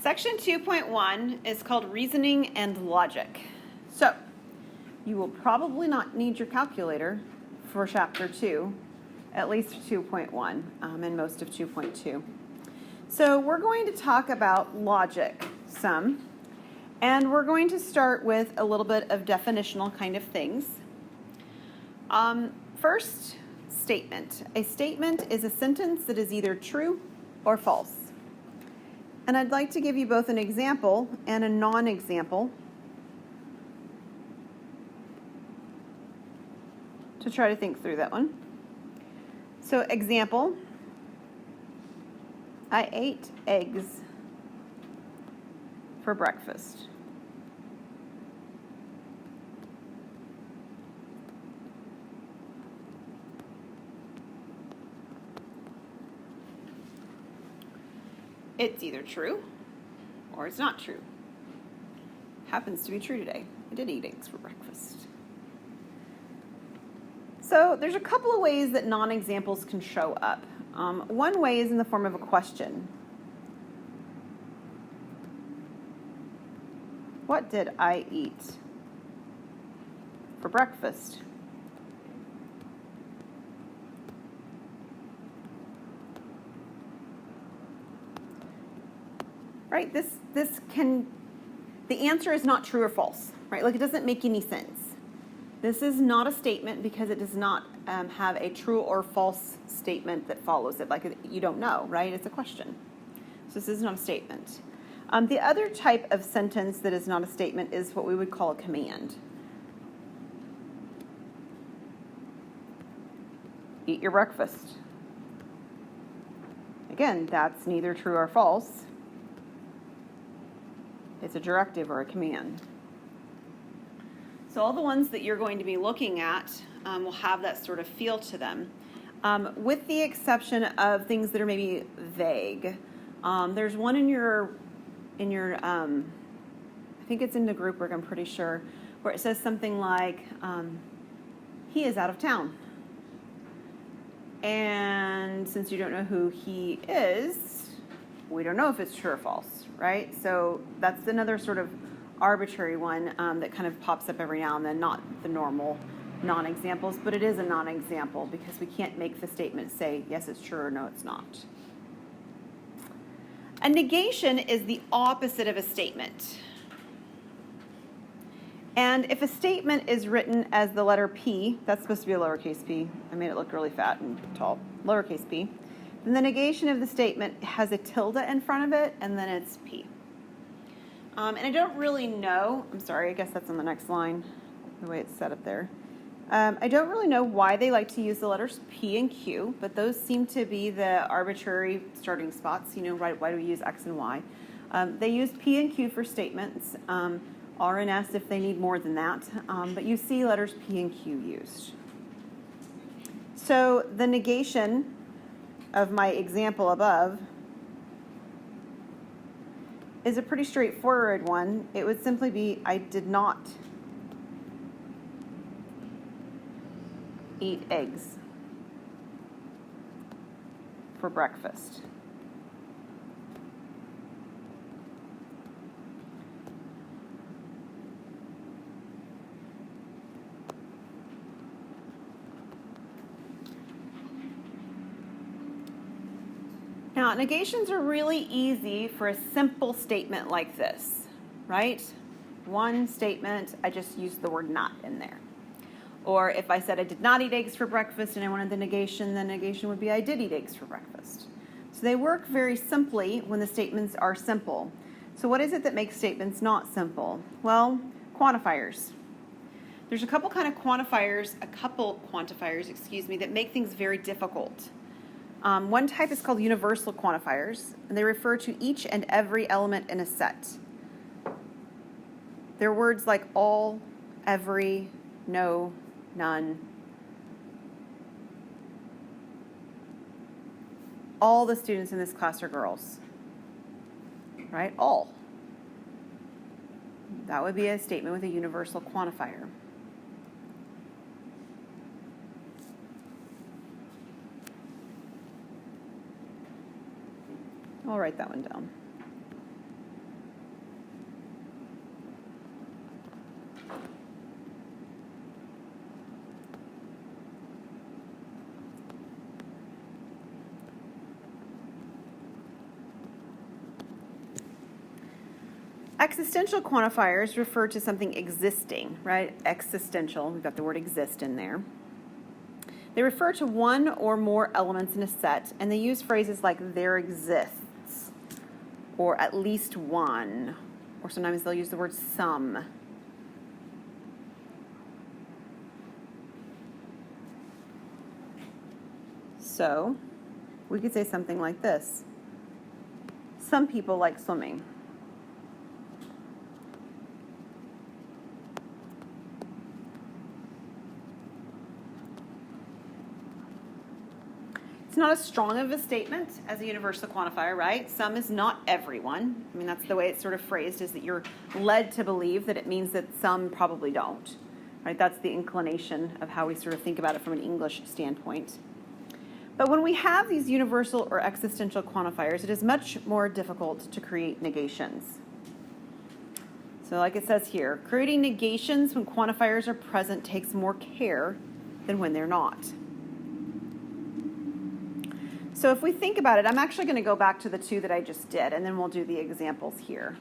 Section 2.1 is called Reasoning and Logic. So, you will probably not need your calculator for Chapter 2, at least 2.1, and most of 2.2. So, we're going to talk about logic some, and we're going to start with a little bit of definitional kind of things. First, statement. A statement is a sentence that is either true or false. And I'd like to give you both an example and a non-example to try to think through that one. So, example, I ate eggs for breakfast. It's either true or it's not true. Happens to be true today. I did eat eggs for breakfast. So there's a couple of ways that non-examples can show up. One way is in the form of a question. What did I eat for breakfast? Right, the answer is not true or false, right? Like, it doesn't make any sense. This is not a statement because it does not have a true or false statement that follows it. Like, you don't know, right? It's a question. So this is not a statement. The other type of sentence that is not a statement is what we would call a command. Eat your breakfast. Again, that's neither true or false. It's a directive or a command. So all the ones that you're going to be looking at will have that sort of feel to them, with the exception of things that are maybe vague. There's one in your I think it's in the group work, I'm pretty sure, where it says something like, he is out of town. And since you don't know who he is, we don't know if it's true or false, right? So that's another sort of arbitrary one that kind of pops up every now and then, not the normal non-examples, but it is a non-example because we can't make the statement say, yes, it's true or no, it's not. A negation is the opposite of a statement. And if a statement is written as the letter P, that's supposed to be a lowercase p. I made it look really fat and tall. Lowercase p. Then the negation of the statement has a tilde in front of it, and then it's P. And I don't really know, I'm sorry, I guess that's on the next line, the way it's set up there. I don't really know why they like to use the letters P and Q, but those seem to be the arbitrary starting spots. You know, right, why do we use X and Y? They use P and Q for statements, R and S if they need more than that, but you see letters P and Q used. So the negation of my example above is a pretty straightforward one. It would simply be, I did not eat eggs for breakfast. Now, negations are really easy for a simple statement like this, right? One statement, I just used the word not in there. Or if I said I did not eat eggs for breakfast and I wanted the negation would be I did eat eggs for breakfast. So they work very simply when the statements are simple. So what is it that makes statements not simple? Well, quantifiers. There's a couple quantifiers that make things very difficult. One type is called universal quantifiers, and they refer to each and every element in a set. They're words like all, every, no, none. All the students in this class are girls, right? All. That would be a statement with a universal quantifier. I'll write that one down. Existential quantifiers refer to something existing, right? Existential, we've got the word exist in there. They refer to one or more elements in a set, and they use phrases like there exists, or at least one, or sometimes they'll use the word some. So, we could say something like this. Some people like swimming. It's not as strong of a statement as a universal quantifier, right? Some is not everyone. I mean, that's the way it's sort of phrased, is that you're led to believe that it means that some probably don't, right? That's the inclination of how we sort of think about it from an English standpoint. But when we have these universal or existential quantifiers, it is much more difficult to create negations. So like it says here, creating negations when quantifiers are present takes more care than when they're not. So if we think about it, I'm actually going to go back to the two that I just did, and then we'll do the examples here.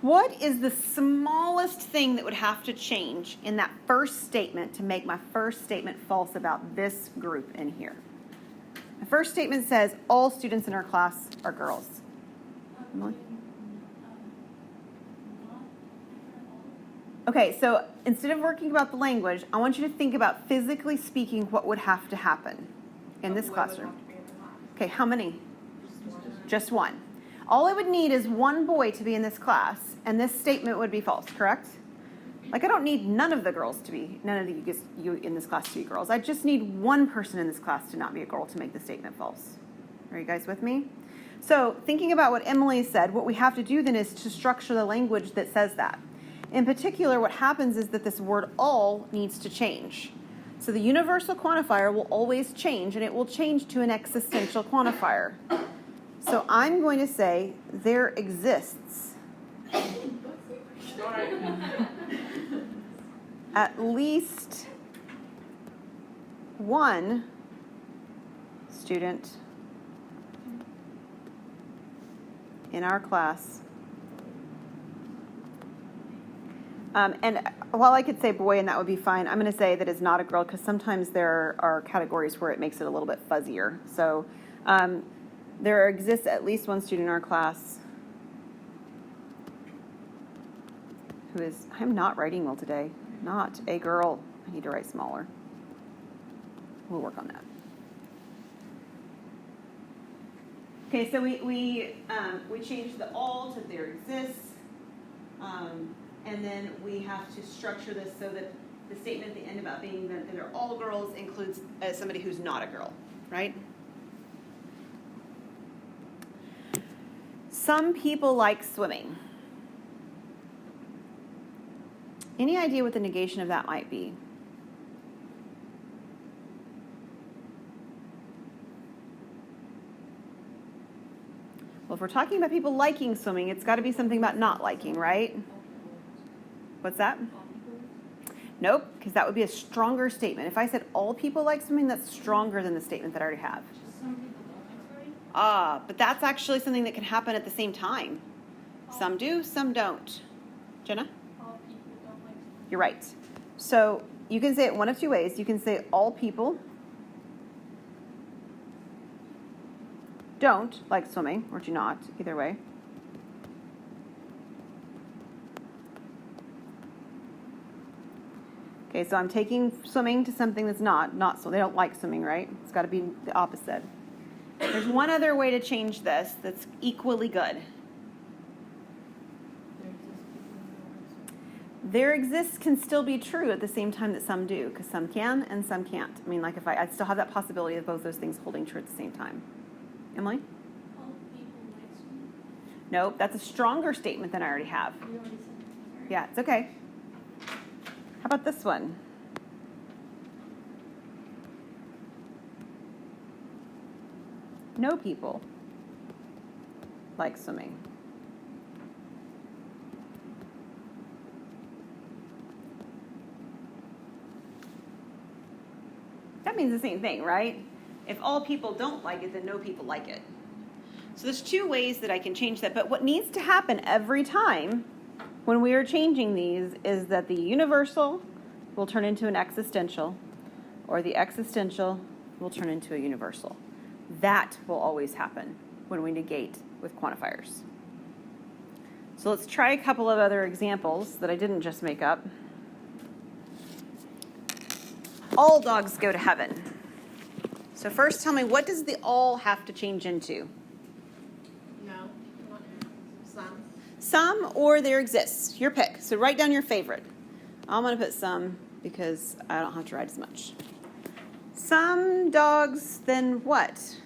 What is the smallest thing that would have to change in that first statement to make my first statement false about this group in here? The first statement says all students in our class are girls. Emily? Okay, so instead of working about the language, I want you to think about physically speaking what would have to happen in this classroom. Okay, how many? Just one. All I would need is one boy to be in this class, and this statement would be false, correct? Like, I don't need none of you in this class to be girls. I just need one person in this class to not be a girl to make the statement false. Are you guys with me? So, thinking about what Emily said, what we have to do then is to structure the language that says that. In particular, what happens is that this word all needs to change. So the universal quantifier will always change, and it will change to an existential quantifier. So I'm going to say there exists at least one student in our class. And while I could say boy, and that would be fine, I'm going to say that it's not a girl, because sometimes there are categories where it makes it a little bit fuzzier. So there exists at least one student in our class who is, I'm not writing well today, not a girl. I need to write smaller. We'll work on that. Okay, so we changed the all to there exists. And then we have to structure this so that the statement at the end about being that they're all girls includes somebody who's not a girl, right? Some people like swimming. Any idea what the negation of that might be? Well, if we're talking about people liking swimming, it's got to be something about not liking, right? What's that? Nope, because that would be a stronger statement. If I said all people like swimming, that's stronger than the statement that I already have. But that's actually something that can happen at the same time. Some do, some don't. Jenna? All people don't like swimming. You're right. So you can say it one of two ways. You can say all people don't like swimming, or do not, either way. Okay, so I'm taking swimming to something that's not so they don't like swimming, right? It's got to be the opposite. There's one other way to change this that's equally good. There exists can still be true at the same time that some do, because some can and some can't. I mean, like if I still have that possibility of both those things holding true at the same time. Emily? All people like swimming. Nope, that's a stronger statement than I already have. We already said that. Sorry. Yeah, it's okay. How about this one? No people like swimming. That means the same thing, right? If all people don't like it, then no people like it. So there's two ways that I can change that, but what needs to happen every time when we are changing these is that the universal will turn into an existential, or the existential will turn into a universal. That will always happen when we negate with quantifiers. So let's try a couple of other examples that I didn't just make up. All dogs go to heaven. So first tell me, what does the all have to change into? No, some. Some or there exists. Your pick. So write down your favorite. I'm going to put some because I don't have to write as much. Some dogs, then what?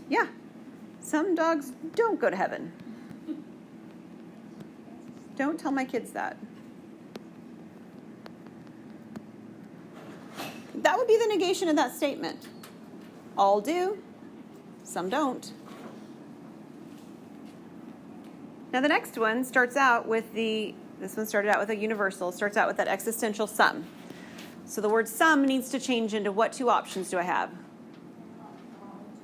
Yeah. Some dogs don't go to heaven. Don't tell my kids that. That would be the negation of that statement. All do, some don't. Now the next one starts out with this one started out with a universal, starts out with that existential some. So the word some needs to change into what two options do I have?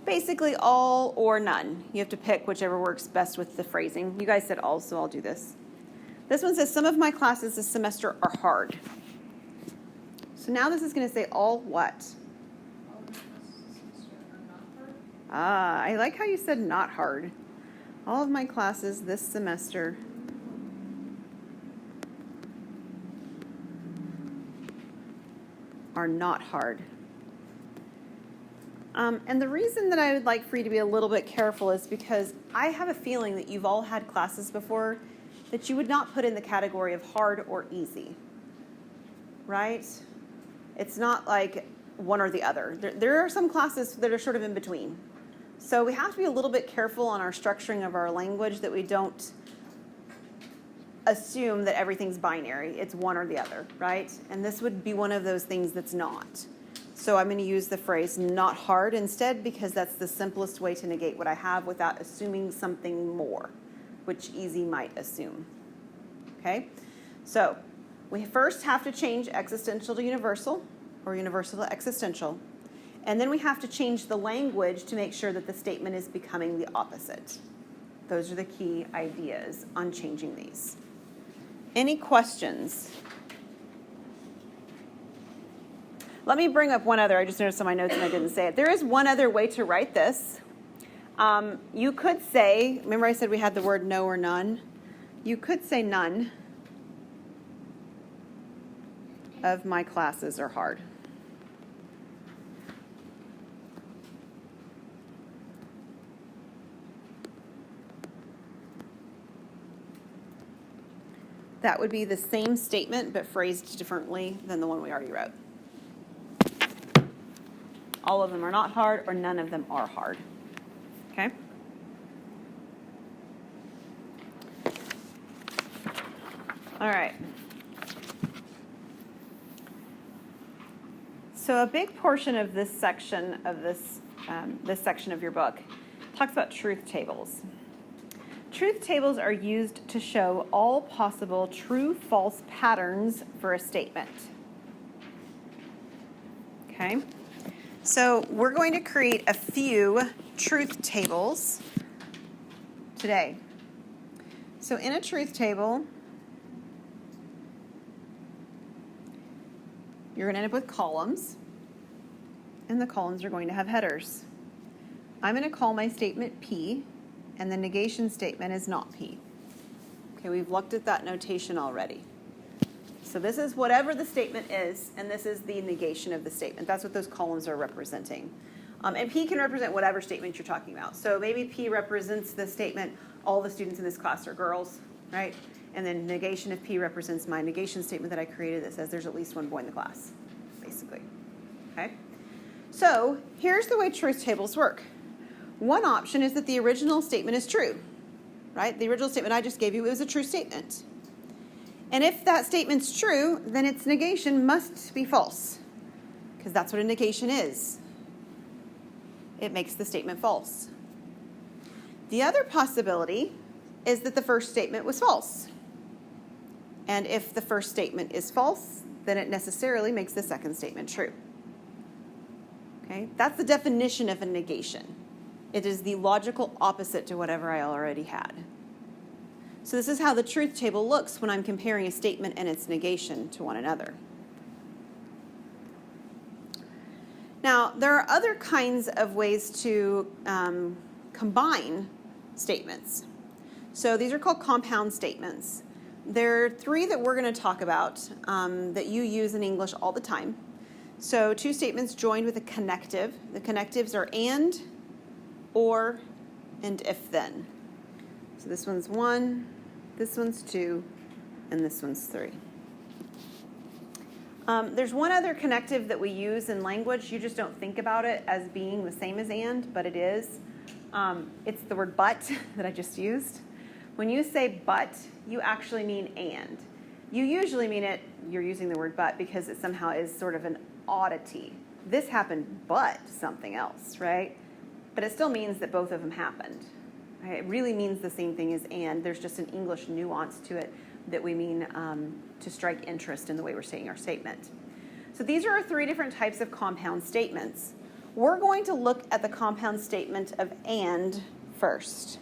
Basically all or none. You have to pick whichever works best with the phrasing. You guys said all, so I'll do this. This one says some of my classes this semester are hard. So now this is going to say all what? All the classes this semester are not hard. Ah, I like how you said not hard. All of my classes this semester are not hard. And the reason that I would like for you to be a little bit careful is because I have a feeling that you've all had classes before that you would not put in the category of hard or easy, right? It's not like one or the other. There are some classes that are sort of in between. So we have to be a little bit careful on our structuring of our language that we don't assume that everything's binary. It's one or the other, right? And this would be one of those things that's not. So I'm going to use the phrase not hard instead because that's the simplest way to negate what I have without assuming something more, which easy might assume. Okay? So we first have to change existential to universal or universal to existential. And then we have to change the language to make sure that the statement is becoming the opposite. Those are the key ideas on changing these. Any questions? Let me bring up one other. I just noticed on my notes and I didn't say it. There is one other way to write this. You could say, remember I said we had the word no or none? You could say none of my classes are hard. That would be the same statement but phrased differently than the one we already wrote. All of them are not hard or none of them are hard. Okay? All right. So a big portion of this section of this section of your book talks about truth tables. Truth tables are used to show all possible true-false patterns for a statement. Okay? So we're going to create a few truth tables today. So in a truth table, you're going to end up with columns, and the columns are going to have headers. I'm going to call my statement P, and the negation statement is not P. Okay, we've looked at that notation already. So this is whatever the statement is, and this is the negation of the statement. That's what those columns are representing. And P can represent whatever statement you're talking about. So maybe P represents the statement, all the students in this class are girls, right? And then negation of P represents my negation statement that I created that says there's at least one boy in the class, basically. Okay? So here's the way truth tables work. One option is that the original statement is true, right? The original statement I just gave you, it was a true statement. And if that statement's true, then its negation must be false, because that's what a negation is. It makes the statement false. The other possibility is that the first statement was false. And if the first statement is false, then it necessarily makes the second statement true. Okay? That's the definition of a negation. It is the logical opposite to whatever I already had. So this is how the truth table looks when I'm comparing a statement and its negation to one another. Now, there are other kinds of ways to combine statements. So these are called compound statements. There are three that we're going to talk about that you use in English all the time. So two statements joined with a connective. The connectives are and, or, and if then. So this one's 1, this one's 2, and this one's 3. There's one other connective that we use in language. You just don't think about it as being the same as and, but it is. It's the word but that I just used. When you say but, you actually mean and. You usually mean it, you're using the word but because it somehow is sort of an oddity. This happened but something else, right? But it still means that both of them happened. Right? It really means the same thing as and. There's just an English nuance to it that we mean to strike interest in the way we're saying our statement. So these are our three different types of compound statements. We're going to look at the compound statement of and first.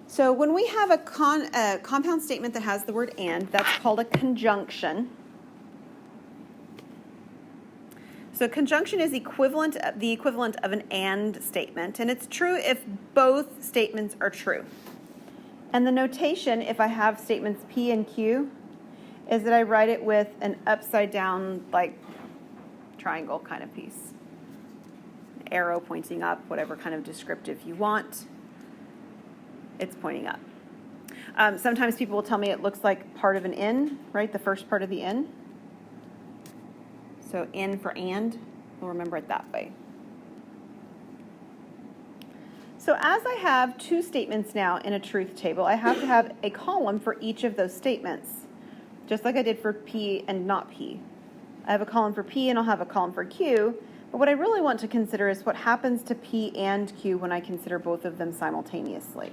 So when we have a compound statement that has the word and, that's called a conjunction. So conjunction is the equivalent of an and statement, and it's true if both statements are true. And the notation, if I have statements P and Q, is that I write it with an upside down, like triangle kind of piece. An arrow pointing up, whatever kind of descriptive you want. It's pointing up. Sometimes people will tell me it looks like part of an N, right? The first part of the N. So N for and, we'll remember it that way. So as I have two statements now in a truth table, I have to have a column for each of those statements, just like I did for P and not P. I have a column for P and I'll have a column for Q, but what I really want to consider is what happens to P and Q when I consider both of them simultaneously.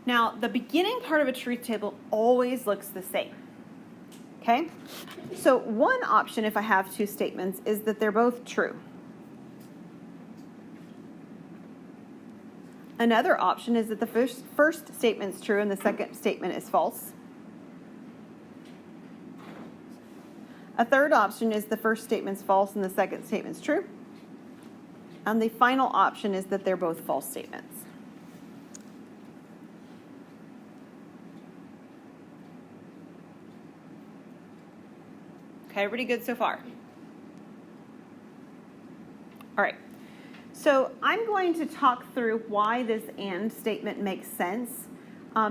Now, the beginning part of a truth table always looks the same. Okay? So one option, if I have two statements, is that they're both true. Another option is that the first statement is true and the second statement is false. A third option is the first statement's false and the second statement's true. And the final option is that they're both false statements. Okay, pretty good so far. All right, so I'm going to talk through why this and statement makes sense.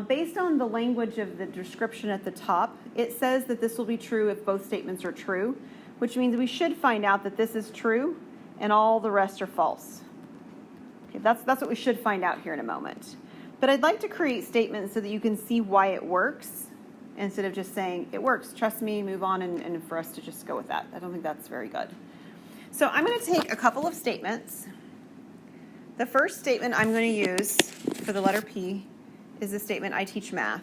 Based on the language of the description at the top, it says that this will be true if both statements are true, which means we should find out that this is true and all the rest are false. Okay, that's what we should find out here in a moment. But I'd like to create statements so that you can see why it works, instead of just saying, it works, trust me, move on, and for us to just go with that. I don't think that's very good. So I'm going to take a couple of statements. The first statement I'm going to use for the letter P is the statement, I teach math.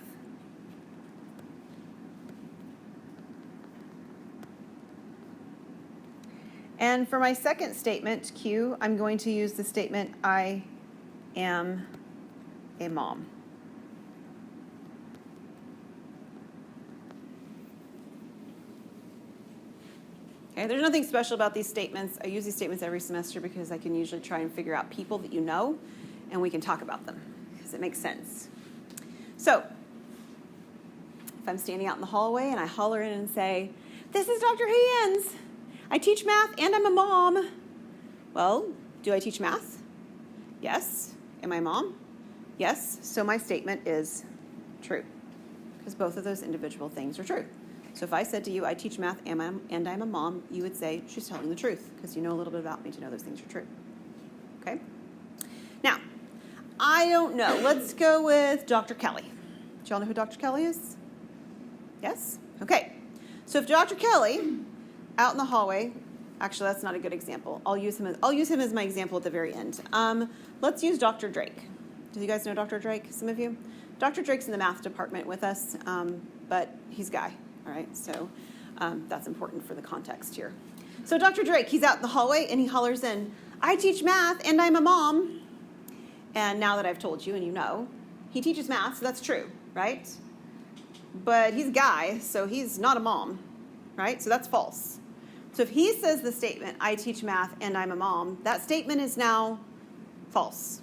And for my second statement, Q, I'm going to use the statement, I am a mom. Okay, there's nothing special about these statements. I use these statements every semester because I can usually try and figure out people that you know, and we can talk about them because it makes sense. So, if I'm standing out in the hallway and I holler in and say, this is Dr. Hands. I teach math and I'm a mom. Well, do I teach math? Yes. Am I a mom? Yes. So my statement is true because both of those individual things are true. So if I said to you, I teach math and I'm a mom, you would say, she's telling the truth because you know a little bit about me to know those things are true. Okay? Now, I don't know. Let's go with Dr. Kelly. Do y'all know who Dr. Kelly is? Yes? Okay. So if Dr. Kelly, out in the hallway, actually that's not a good example. I'll use him as my example at the very end. Let's use Dr. Drake. Do you guys know Dr. Drake, some of you? Dr. Drake's in the math department with us, but he's a guy. All right, so that's important for the context here. So Dr. Drake, he's out in the hallway and he hollers in, I teach math and I'm a mom. And now that I've told you and you know, he teaches math, so that's true, right? But he's a guy, so he's not a mom, right? So that's false. So if he says the statement, I teach math and I'm a mom, that statement is now false,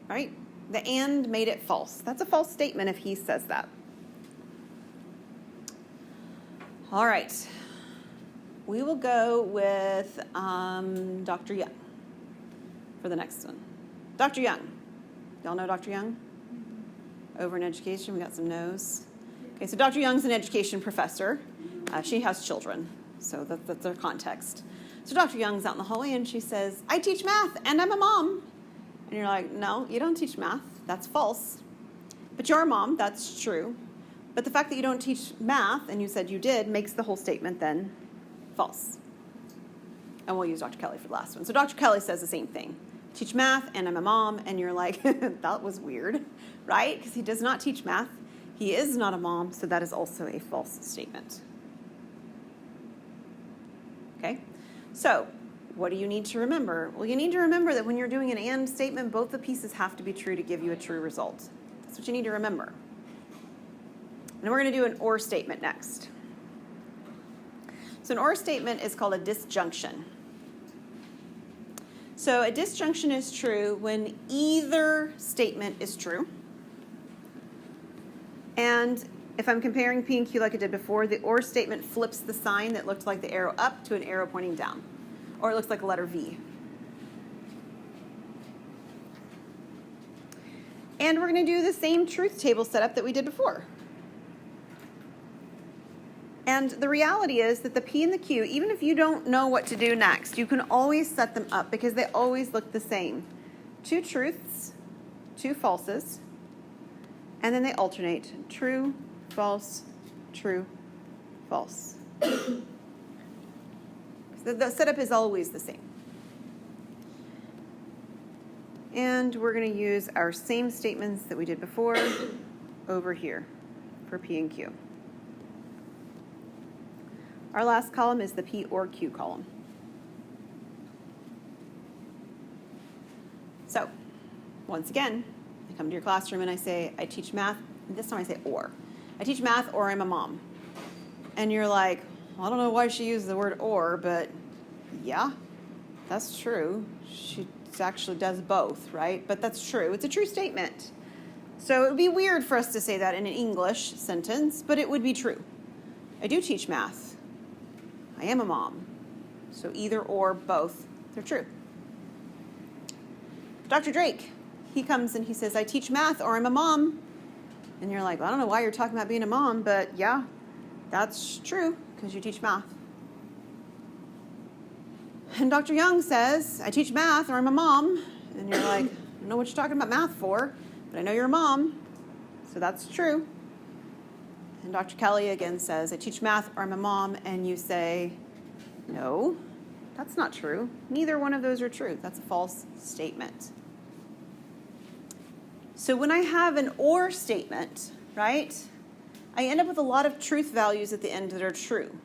right? The and made it false. That's a false statement if he says that. All right. We will go with Dr. Young for the next one. Dr. Young. Y'all know Dr. Young? Over in education, we got some no's. Okay, so Dr. Young's an education professor. She has children, so that's their context. So Dr. Young's out in the hallway and she says, I teach math and I'm a mom. And you're like, no, you don't teach math. That's false. But you're a mom. That's true. But the fact that you don't teach math, and you said you did, makes the whole statement then false. And we'll use Dr. Kelly for the last one. So Dr. Kelly says the same thing. Teach math, and I'm a mom. And you're like, that was weird, right? Because he does not teach math. He is not a mom, so that is also a false statement. Okay? So what do you need to remember? Well, you need to remember that when you're doing an and statement, both the pieces have to be true to give you a true result. That's what you need to remember. And we're going to do an or statement next. So an or statement is called a disjunction. So a disjunction is true when either statement is true. And if I'm comparing P and Q like I did before, the or statement flips the sign that looked like the arrow up to an arrow pointing down. Or it looks like a letter V. And we're going to do the same truth table setup that we did before. And the reality is that the P and the Q, even if you don't know what to do next, you can always set them up because they always look the same. 2 truths, 2 falses, and then they alternate. True, false, true, false. The setup is always the same. And we're going to use our same statements that we did before over here for P and Q. Our last column is the P or Q column. So, once again, I come to your classroom and I say, I teach math. This time I say or. I teach math or I'm a mom. And you're like, well, I don't know why she used the word or, but yeah, that's true. She actually does both, right? But that's true. It's a true statement. So it would be weird for us to say that in an English sentence, but it would be true. I do teach math. I am a mom. So either or both, they're true. Dr. Drake, he comes and he says, I teach math or I'm a mom. And you're like, well, I don't know why you're talking about being a mom, but yeah, that's true because you teach math. And Dr. Young says, I teach math or I'm a mom. And you're like, I don't know what you're talking about math for, but I know you're a mom. So that's true. And Dr. Kelly again says, I teach math or I'm a mom. And you say, no, that's not true. Neither one of those are true. That's a false statement. So when I have an or statement, right, I end up with a lot of truth values at the end that are true.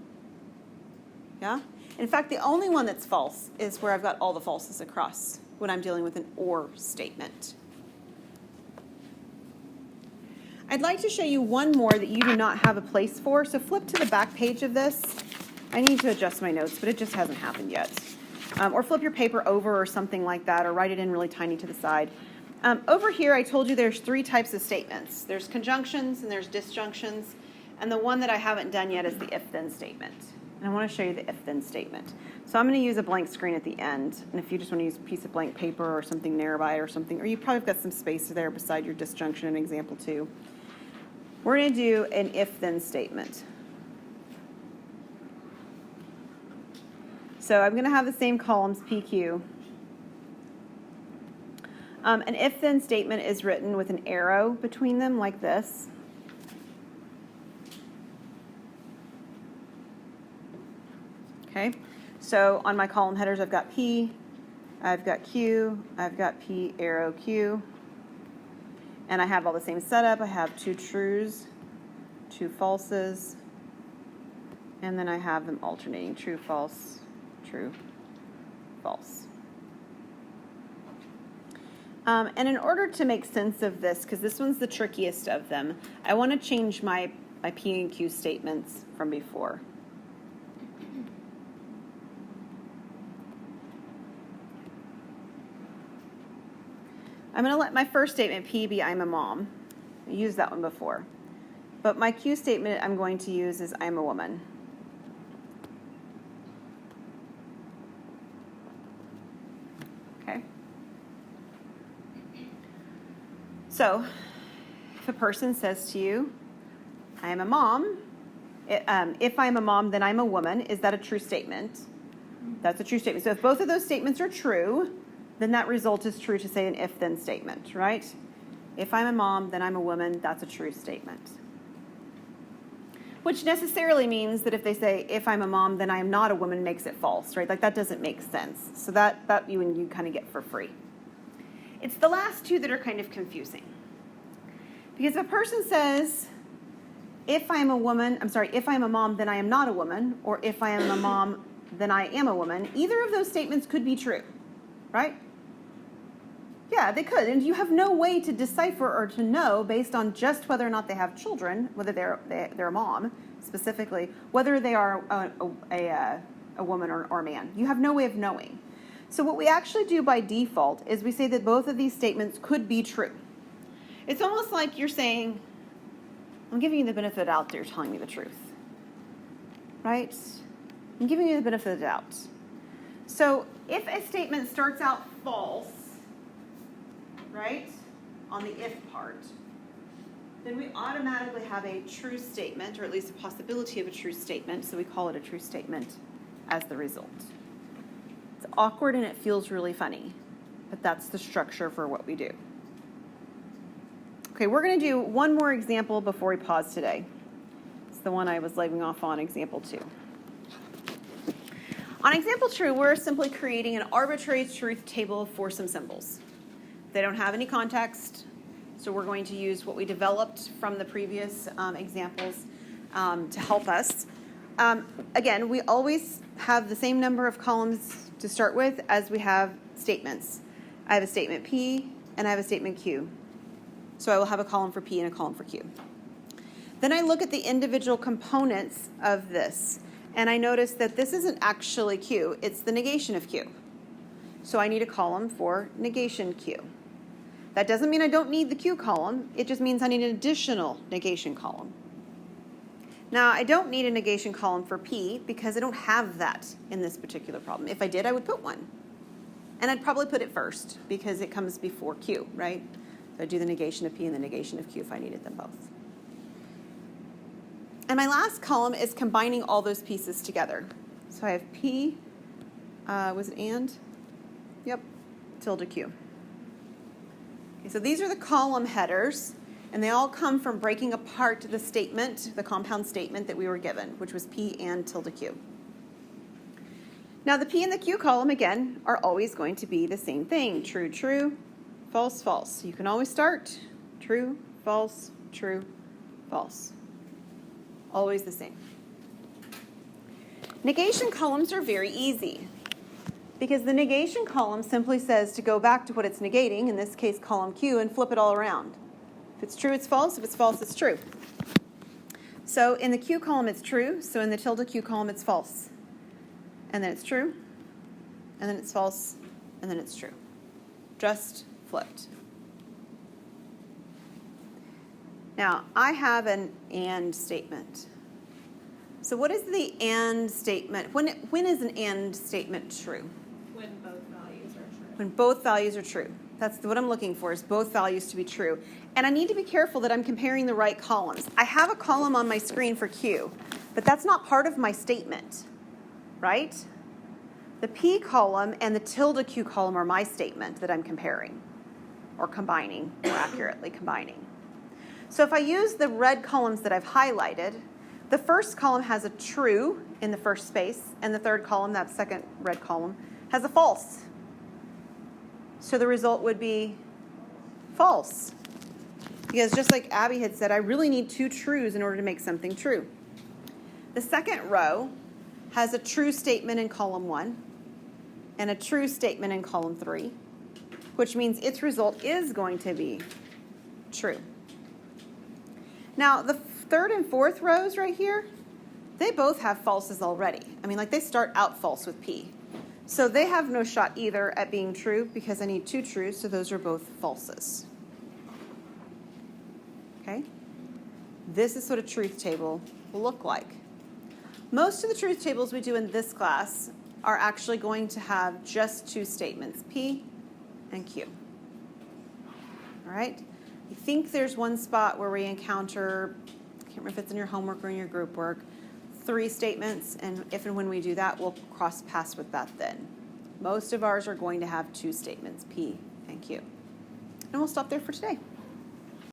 Yeah? In fact, the only one that's false is where I've got all the falses across when I'm dealing with an or statement. I'd like to show you one more that you do not have a place for. So flip to the back page of this. I need to adjust my notes, but it just hasn't happened yet. Or flip your paper over or something like that, or write it in really tiny to the side. Over here, I told you there's 3 types of statements. There's conjunctions and there's disjunctions. And the one that I haven't done yet is the if-then statement. And I want to show you the if-then statement. So I'm going to use a blank screen at the end. And if you just want to use a piece of blank paper or something nearby or something, or you probably have got some space there beside your disjunction in example 2. We're going to do an if-then statement. So I'm going to have the same columns, PQ. An if-then statement is written with an arrow between them like this. Okay, so on my column headers, I've got P, I've got Q, I've got P arrow Q. And I have all the same setup. I have 2 trues, 2 falses, And then I have them alternating, true, false, false. And in order to make sense of this, because this one's the trickiest of them, I want to change my P and Q statements from before. I'm going to let my first statement, P, be I'm a mom. I used that one before. But my Q statement I'm going to use is I'm a woman. Okay? So, if a person says to you, I am a mom, if I'm a mom, then I'm a woman, is that a true statement? That's a true statement. So if both of those statements are true, then that result is true to say an if-then statement, right? If I'm a mom, then I'm a woman, that's a true statement. Which necessarily means that if they say, if I'm a mom, then I am not a woman, makes it false, right? Like that doesn't make sense. So that you kind of get for free. It's the last two that are kind of confusing. Because if a person says, if I'm a mom, then I am not a woman, or if I am a mom, then I am a woman, either of those statements could be true, right? Yeah, they could. And you have no way to decipher or to know based on just whether or not they have children, whether they're a mom specifically, whether they are a woman or a man. You have no way of knowing. So what we actually do by default is we say that both of these statements could be true. It's almost like you're saying, I'm giving you the benefit of the doubt that you're telling me the truth. Right? I'm giving you the benefit of the doubt. So if a statement starts out false, right, on the if part, then we automatically have a true statement, or at least a possibility of a true statement, so we call it a true statement as the result. It's awkward and it feels really funny, but that's the structure for what we do. Okay, we're going to do one more example before we pause today. It's the one I was leaving off on, example 2. On example 2, we're simply creating an arbitrary truth table for some symbols. They don't have any context, so we're going to use what we developed from the previous examples to help us. Again, we always have the same number of columns to start with as we have statements. I have a statement P and I have a statement Q. So I will have a column for P and a column for Q. Then I look at the individual components of this, and I notice that this isn't actually Q, it's the negation of Q. So I need a column for negation Q. That doesn't mean I don't need the Q column, it just means I need an additional negation column. Now, I don't need a negation column for P because I don't have that in this particular problem. If I did, I would put one. And I'd probably put it first because it comes before Q, right? So I'd do the negation of P and the negation of Q if I needed them both. And my last column is combining all those pieces together. So I have P, was it and? Yep, tilde Q. Okay, so these are the column headers, and they all come from breaking apart the statement, the compound statement that we were given, which was P and tilde Q. Now the P and the Q column, again, are always going to be the same thing. True, true, false, false. You can always start true, false, false. Always the same. Negation columns are very easy because the negation column simply says to go back to what it's negating, in this case column Q, and flip it all around. If it's true, it's false. If it's false, it's true. So in the Q column, it's true. So in the tilde Q column, it's false. And then it's true. And then it's false. And then it's true. Just flipped. Now, I have an and statement. So what is the and statement? When is an and statement true? When both values are true. When both values are true. That's what I'm looking for, is both values to be true. And I need to be careful that I'm comparing the right columns. I have a column on my screen for Q, but that's not part of my statement, right? The P column and the tilde Q column are my statement that I'm comparing, or combining, more accurately, combining. So if I use the red columns that I've highlighted, the first column has a true in the first space, and the third column, that second red column, has a false. So the result would be false. Because just like Abby had said, I really need two trues in order to make something true. The second row has a true statement in column 1 and a true statement in column 3, which means its result is going to be true. Now, the third and fourth rows right here, they both have falses already. I mean, like they start out false with P. So they have no shot either at being true because I need 2 trues, so those are both falses. Okay? This is what a truth table will look like. Most of the truth tables we do in this class are actually going to have just 2 statements, P and Q. All right? I think there's one spot where we encounter, I can't remember if it's in your homework or in your group work, 3 statements, and if and when we do that, we'll cross paths with that then. Most of ours are going to have 2 statements, P and Q. And we'll stop there for today.